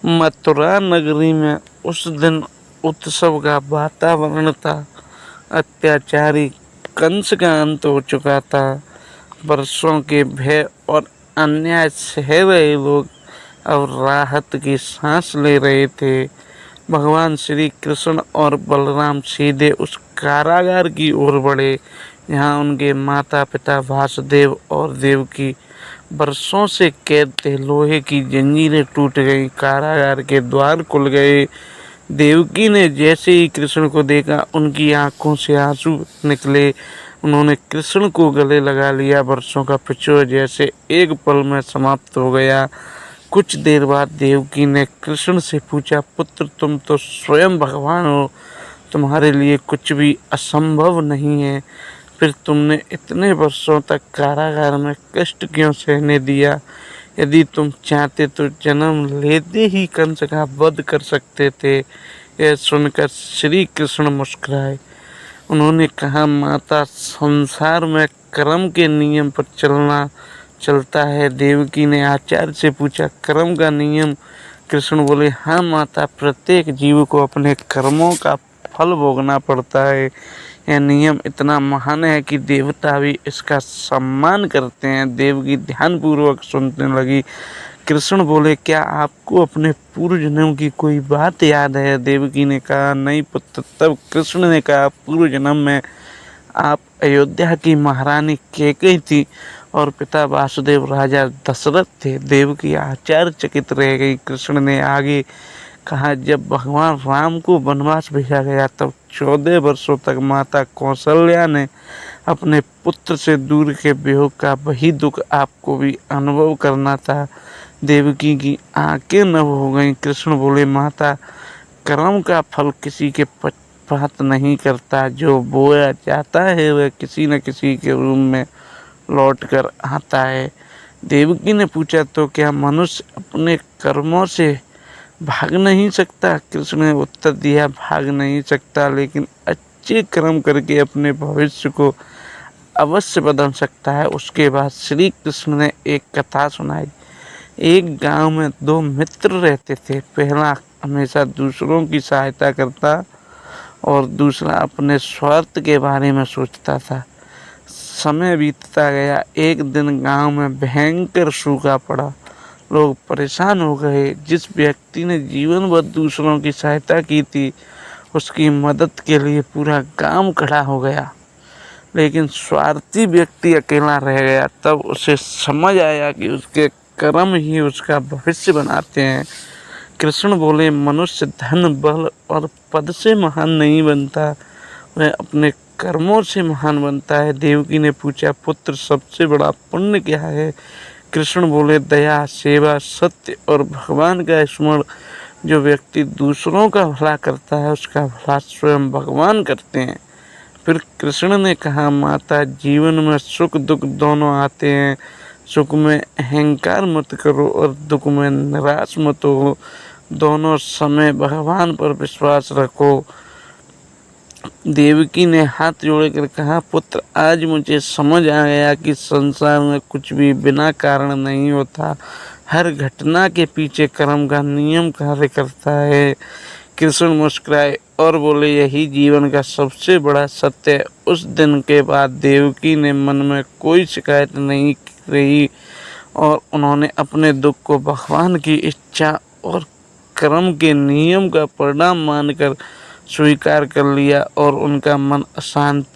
मथुरा नगरी में उस दिन उत्सव का वातावरण था। अत्याचारी कंस का अंत हो चुका था। वर्षों के भय और अन्याय सह रहे लोग अब राहत की सांस ले रहे थे। भगवान श्री कृष्ण और बलराम सीधे उस कारागार की ओर बढ़े जहाँ उनके माता पिता वासुदेव और देवकी वर्षों से कैद थे। लोहे की जंजीरें टूट गईं, कारागार के द्वार खुल गए। देवकी ने जैसे ही कृष्ण को देखा, उनकी आंखों से आंसू निकले। उन्होंने कृष्ण को गले लगा लिया। वर्षों का पिछोड़ जैसे एक पल में समाप्त हो गया। कुछ देर बाद देवकी ने कृष्ण से पूछा, पुत्र तुम तो स्वयं भगवान हो, तुम्हारे लिए कुछ भी असंभव नहीं है, फिर तुमने इतने वर्षों तक कारागार में कष्ट क्यों सहने दिया? यदि तुम चाहते तो जन्म लेते ही कंस का वध कर सकते थे। यह सुनकर श्री कृष्ण मुस्कुराए। उन्होंने कहा, माता, संसार में कर्म के नियम पर चलता है। देवकी ने आचार्य से पूछा, कर्म का नियम? कृष्ण बोले, हाँ माता, प्रत्येक जीव को अपने कर्मों का फल भोगना पड़ता है। यह नियम इतना महान है कि देवता भी इसका सम्मान करते हैं। देवकी ध्यानपूर्वक सुनने लगी। कृष्ण बोले, क्या आपको अपने पूर्व जन्म की कोई बात याद है? देवकी ने कहा, नहीं पुत्र। तब कृष्ण ने कहा, पूर्व जन्म में आप अयोध्या की महारानी कैकेयी थी और पिता वासुदेव राजा दशरथ थे। देवकी आश्चर्यचकित रह गई। कृष्ण ने आगे कहा, जब भगवान राम को वनवास भेजा गया तब 14 वर्षों तक माता कौशल्या ने अपने पुत्र से दूर के वियोग का वही दुख आपको भी अनुभव करना था। देवकी की आंखें नम हो गईं। कृष्ण बोले, माता, कर्म का फल किसी के पक्षपात नहीं करता। जो बोया जाता है वह किसी न किसी के रूप में लौट कर आता है। देवकी ने पूछा, तो क्या मनुष्य अपने कर्मों से भाग नहीं सकता? कृष्ण ने उत्तर दिया, भाग नहीं सकता, लेकिन अच्छे कर्म करके अपने भविष्य को अवश्य बदल सकता है। उसके बाद श्री कृष्ण ने एक कथा सुनाई। एक गांव में दो मित्र रहते थे। पहला हमेशा दूसरों की सहायता करता और दूसरा अपने स्वार्थ के बारे में सोचता था। समय बीतता गया। एक दिन गांव में भयंकर सूखा पड़ा। लोग परेशान हो गए। जिस व्यक्ति ने जीवन भर दूसरों की सहायता की थी, उसकी मदद के लिए पूरा गांव खड़ा हो गया, लेकिन स्वार्थी व्यक्ति अकेला रह गया। तब उसे समझ आया कि उसके कर्म ही उसका भविष्य बनाते हैं। कृष्ण बोले, मनुष्य धन, बल और पद से महान नहीं बनता, वह अपने कर्मों से महान बनता है। देवकी ने पूछा, पुत्र, सबसे बड़ा पुण्य क्या है? कृष्ण बोले, दया, सेवा, सत्य और भगवान का स्मरण। जो व्यक्ति दूसरों का भला करता है, उसका भला स्वयं भगवान करते हैं। फिर कृष्ण ने कहा, माता, जीवन में सुख दुख दोनों आते हैं। सुख में अहंकार मत करो और दुख में निराश मत हो। दोनों समय भगवान पर विश्वास रखो। देवकी ने हाथ जोड़कर कहा, पुत्र, आज मुझे समझ आ गया कि संसार में कुछ भी बिना कारण नहीं होता। हर घटना के पीछे कर्म का नियम कार्य करता है। कृष्ण मुस्कुराए और बोले, यही जीवन का सबसे बड़ा सत्य है। उस दिन के बाद देवकी ने मन में कोई शिकायत नहीं रही और उन्होंने अपने दुख को भगवान की इच्छा और कर्म के नियम का परिणाम मानकर स्वीकार कर लिया और उनका मन अशांति